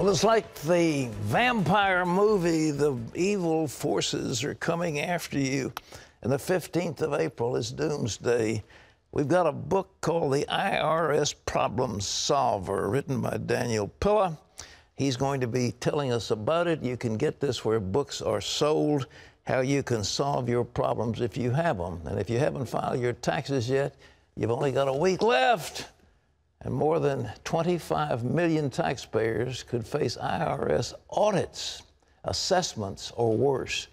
Well, it's like the vampire movie. The evil forces are coming after you. And the 15th of April is Doomsday. We've got a book called The IRS Problem Solver, written by Daniel Pilla. He's going to be telling us about it. You can get this where books are sold, how you can solve your problems if you have them. And if you haven't filed your taxes yet, you've only got a week left. And more than 25 million taxpayers could face IRS audits, assessments, or worse.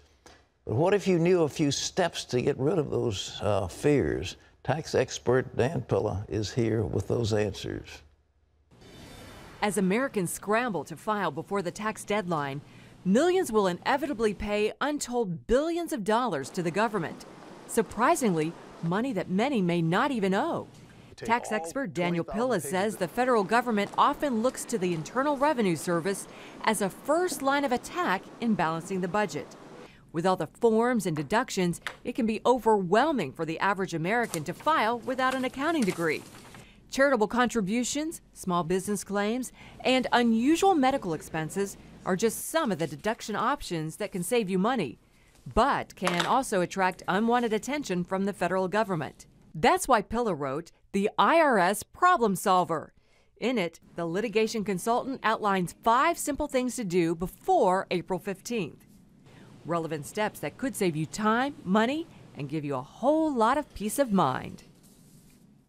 But what if you knew a few steps to get rid of those fears? Tax expert Dan Pilla is here with those answers. As Americans scramble to file before the tax deadline, millions will inevitably pay untold billions of dollars to the government. Surprisingly, money that many may not even owe. Tax expert Daniel Pilla says the federal government often looks to the Internal Revenue Service as a first line of attack in balancing the budget. With all the forms and deductions, it can be overwhelming for the average American to file without an accounting degree. Charitable contributions, small business claims, and unusual medical expenses are just some of the deduction options that can save you money, but can also attract unwanted attention from the federal government. That's why Pilla wrote The IRS Problem Solver. In it, the litigation consultant outlines 5 simple things to do before April 15th. Relevant steps that could save you time, money, and give you a whole lot of peace of mind.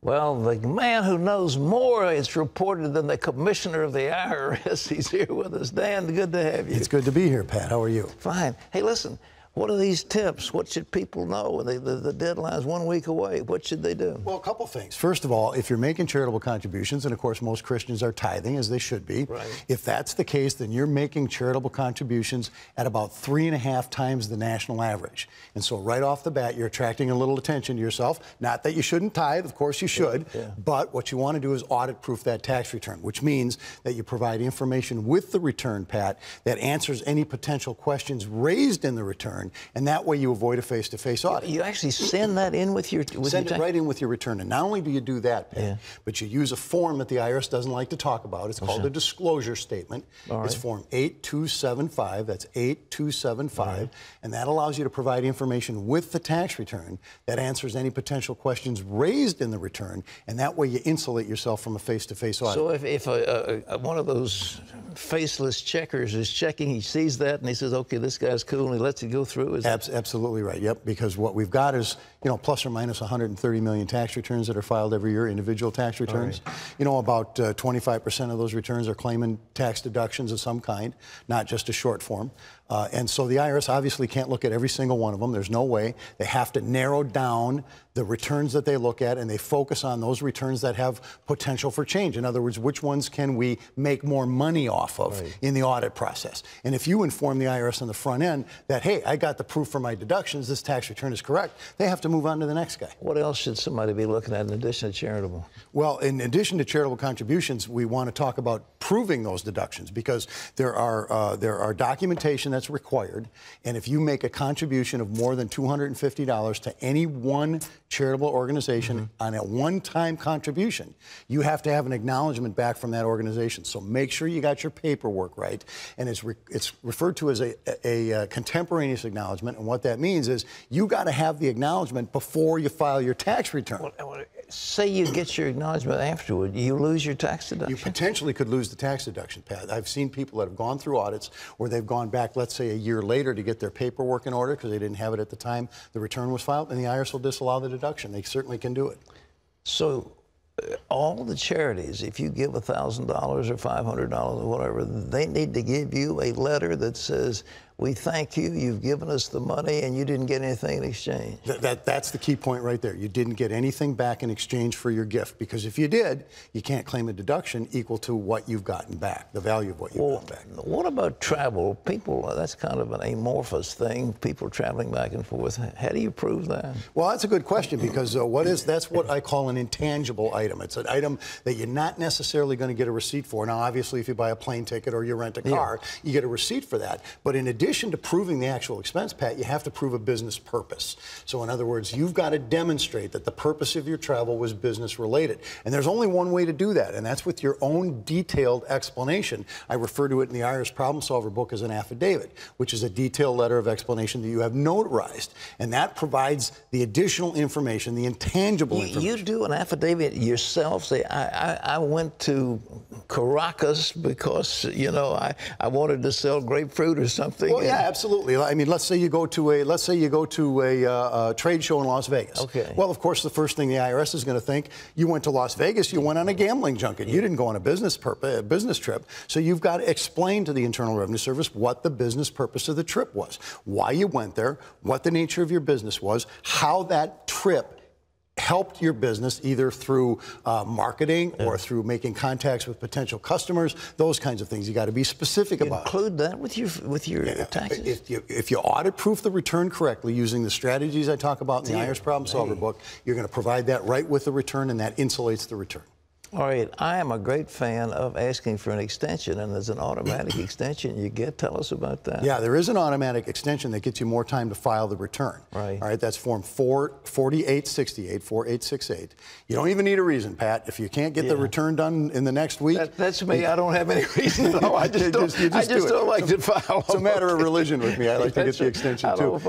Well, the man who knows more, it's reported, than the commissioner of the IRS. He's here with us. Dan, good to have you. It's good to be here, Pat. How are you? Fine. Hey, listen. What are these tips? What should people know? The deadline's 1 week away. What should they do? Well, a couple things. First of all, if you're making charitable contributions, and of course most Christians are tithing, as they should be, right. If that's the case, then you're making charitable contributions at about 3.5 times the national average. And so right off the bat, you're attracting a little attention to yourself. Not that you shouldn't tithe, of course you should, yeah. But what you want to do is audit proof that tax return, which means that you provide information with the return, Pat, that answers any potential questions raised in the return, and that way you avoid a face-to-face audit. You actually send that in with your Send it right in with your return. And not only do you do that, Pat, yeah. but you use a form that the IRS doesn't like to talk about. It's called a disclosure statement. All right. It's form 8275. That's 8275. Right. And that allows you to provide information with the tax return that answers any potential questions raised in the return. And that way you insulate yourself from a face-to-face audit. So if one of those faceless checkers is checking, he sees that and he says, okay, this guy's cool, and he lets it go through, is that... Absolutely right, yep, because what we've got is, plus or minus 130 million tax returns that are filed every year, individual tax returns. Right. About 25% of those returns are claiming tax deductions of some kind, not just a short form. And so the IRS obviously can't look at every single one of them. There's no way. They have to narrow down the returns that they look at, and they focus on those returns that have potential for change. In other words, which ones can we make more money off of in the audit process? And if you inform the IRS on the front end that, hey, I got the proof for my deductions, this tax return is correct, they have to move on to the next guy. What else should somebody be looking at in addition to charitable? Well, in addition to charitable contributions, we want to talk about proving those deductions, because there are documentation that's required, and if you make a contribution of more than $250 to any one charitable organization on a one-time contribution, you have to have an acknowledgement back from that organization. So make sure you got your paperwork right, and it's referred to as a contemporaneous acknowledgement, and what that means is you got to have the acknowledgement before you file your tax return. Well, say you get your acknowledgement afterward, you lose your tax deduction? You potentially could lose the tax deduction, Pat. I've seen people that have gone through audits where they've gone back, let's say, a year later to get their paperwork in order because they didn't have it at the time the return was filed, and the IRS will disallow the deduction. They certainly can do it. So all the charities, if you give $1,000 or $500 or whatever, they need to give you a letter that says, we thank you, you've given us the money, and you didn't get anything in exchange. That's the key point right there. You didn't get anything back in exchange for your gift, because if you did, you can't claim a deduction equal to what you've gotten back, the value of what you've gotten back. What about travel? People, that's kind of an amorphous thing, people traveling back and forth. How do you prove that? Well, that's a good question, because that's what I call an intangible item. It's an item that you're not necessarily going to get a receipt for. Now, obviously, if you buy a plane ticket or you rent a car, you get a receipt for that. But in addition addition to proving the actual expense, Pat, you have to prove a business purpose. So in other words, you've got to demonstrate that the purpose of your travel was business related. And there's only one way to do that, and that's with your own detailed explanation. I refer to it in the IRS Problem Solver book as an affidavit, which is a detailed letter of explanation that you have notarized. And that provides the additional information, the intangible information. You do an affidavit yourself? Say, I went to Caracas because, you know, I wanted to sell grapefruit or something. Well, yeah, absolutely. I mean, let's say you go to a trade show in Las Vegas. Okay. Well, of course, the first thing the IRS is going to think, you went to Las Vegas, you went on a gambling junket. You didn't go on a business trip. So you've got to explain to the Internal Revenue Service what the business purpose of the trip was, why you went there, what the nature of your business was, how that trip helped your business either through marketing or through making contacts with potential customers, those kinds of things. You got to be specific about it. Include that with your taxes? If you audit proof the return correctly using the strategies I talk about in the IRS Problem Solver book, you're going to provide that right with the return, and that insulates the return. All right, I am a great fan of asking for an extension, and there's an automatic extension you get. Tell us about that. Yeah, there is an automatic extension that gets you more time to file the return. Right. All right, that's Form 4868. You don't even need a reason, Pat. If you can't get the return done in the next week. That's me. I don't have any reason at all. I just don't like to file. It's a matter of religion with me. I like to get the extension too.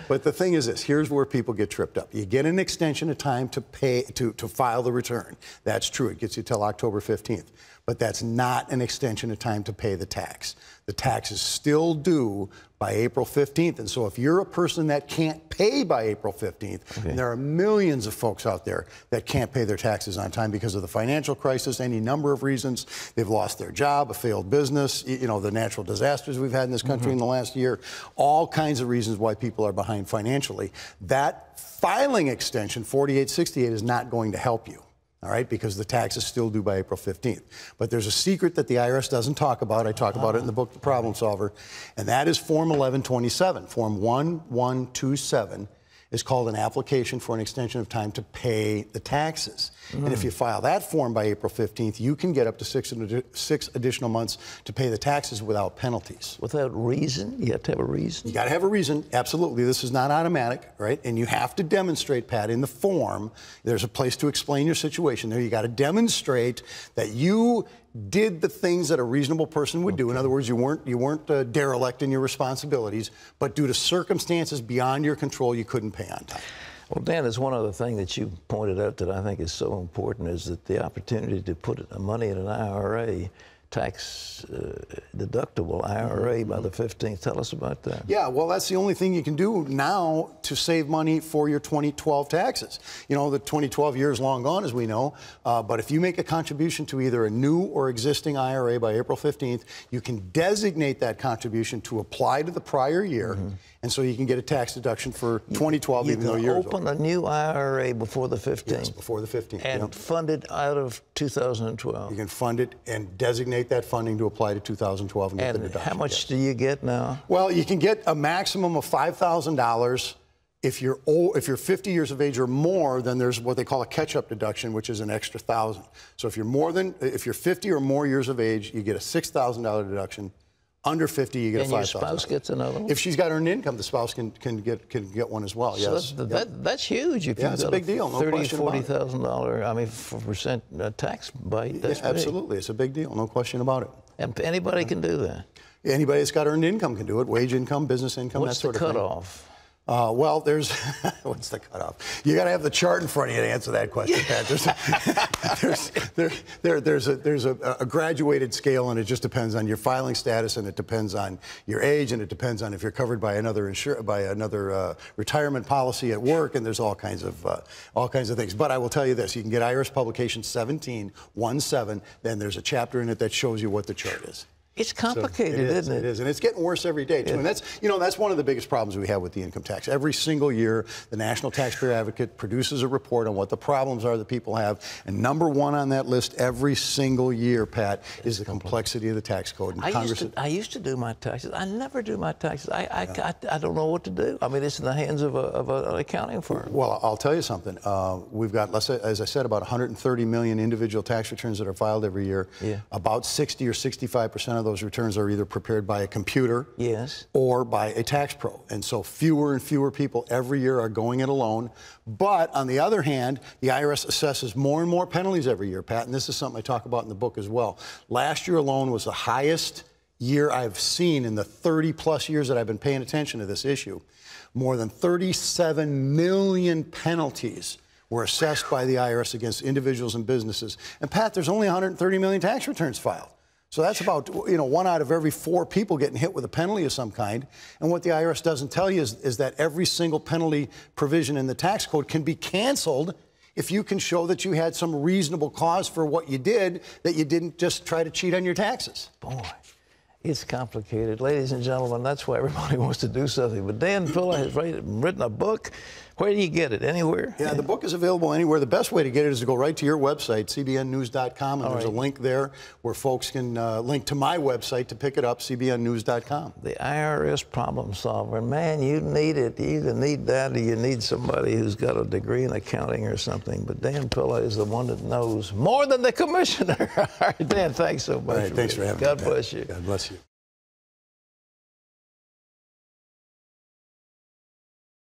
But the thing is this, here's where people get tripped up. You get an extension of time to pay to file the return. That's true. It gets you till October 15th. But that's not an extension of time to pay the tax. The tax is still due by April 15th. And so if you're a person that can't pay by April 15th, and there are millions of folks out there that can't pay their taxes on time because of the financial crisis, any number of reasons. They've lost their job, a failed business, you know, the natural disasters we've had in this country in the last year, all kinds of reasons why people are behind financially. That filing extension, 4868, is not going to help you. All right, because the tax is still due by April 15th. But there's a secret that the IRS doesn't talk about. I talk about it in the book, The Problem Solver, and that is Form 1127. Form 1127 is called an application for an extension of time to pay the taxes. And if you file that form by April 15th, you can get up to six additional months to pay the taxes without penalties. Without reason? You have to have a reason? You got to have a reason, absolutely. This is not automatic, right? And you have to demonstrate, Pat, in the form, there's a place to explain your situation there. You got to demonstrate that you did the things that a reasonable person would do. In other words, you weren't derelict in your responsibilities, but due to circumstances beyond your control, you couldn't pay on time. Well, Dan, there's one other thing that you pointed out that I think is so important, is that the opportunity to put money in an IRA, tax deductible IRA by the 15th. Tell us about that. Yeah, well, that's the only thing you can do now to save money for your 2012 taxes. You know, the 2012 year is long gone, as we know, but if you make a contribution to either a new or existing IRA by April 15th, you can designate that contribution to apply to the prior year, and so you can get a tax deduction for 2012, even though you're open a new IRA before the 15th. Yes, before the 15th. And fund it out of 2012. You can fund it and designate that funding to apply to 2012 and get the deduction. How much do you get now? Well, you can get a maximum of $5,000. If you're 50 years of age or more, then there's what they call a catch-up deduction, which is an extra $1,000. So if you're 50 or more years of age, you get a $6,000 deduction. Under 50, you get a $5,000. And your spouse gets another one? If she's got earned income, the spouse can get one as well. So yes. That's huge. If it's a big deal. No question about it. $30,000, $40,000, tax bite. That's absolutely. It's a big deal. No question about it. And anybody can do that. Anybody that's got earned income can do it. Wage income, business income, that sort of thing. What's the cutoff? Well, there's what's the cutoff? You got to have the chart in front of you to answer that question, Pat. There's a graduated scale, and it just depends on your filing status, and it depends on your age, and it depends on if you're covered by another retirement policy at work, and there's all kinds of things. But I will tell you this: you can get IRS Publication 1717. Then there's a chapter in it that shows you what the chart is. It's complicated, isn't it? It is, and it's getting worse every day, too. And that's one of the biggest problems we have with the income tax. Every single year, the National Taxpayer Advocate produces a report on what the problems are that people have. And number one on that list every single year, Pat, is the complexity of the tax code. And I used to do my taxes. I never do my taxes. I don't know what to do. I mean, it's in the hands of an accounting firm. Well, I'll tell you something. We've got, as I said, about 130 million individual tax returns that are filed every year. Yeah. About 60 or 65% of those those returns are either prepared by a computer Yes. or by a tax pro. And so fewer and fewer people every year are going it alone. But on the other hand, the IRS assesses more and more penalties every year, Pat, and this is something I talk about in the book as well. Last year alone was the highest year I've seen in the 30-plus years that I've been paying attention to this issue. More than 37 million penalties were assessed by the IRS against individuals and businesses. And Pat, there's only 130 million tax returns filed. So that's about, 1 out of every 4 people getting hit with a penalty of some kind. And what the IRS doesn't tell you is that every single penalty provision in the tax code can be canceled if you can show that you had some reasonable cause for what you did, that you didn't just try to cheat on your taxes. Boy, it's complicated. Ladies and gentlemen, that's why everybody wants to do something. But Dan Pilla has written a book. Where do you get it? Anywhere? Yeah, the book is available anywhere. The best way to get it is to go right to your website, cbnnews.com, and there's a link there where folks can link to my website to pick it up, cbnnews.com. The IRS problem solver. Man, you need it. You either need that or you need somebody who's got a degree in accounting or something. But Dan Pilla is the one that knows more than the commissioner. All right, Dan, thanks so much. All right, thanks for having me. God bless you. God bless you.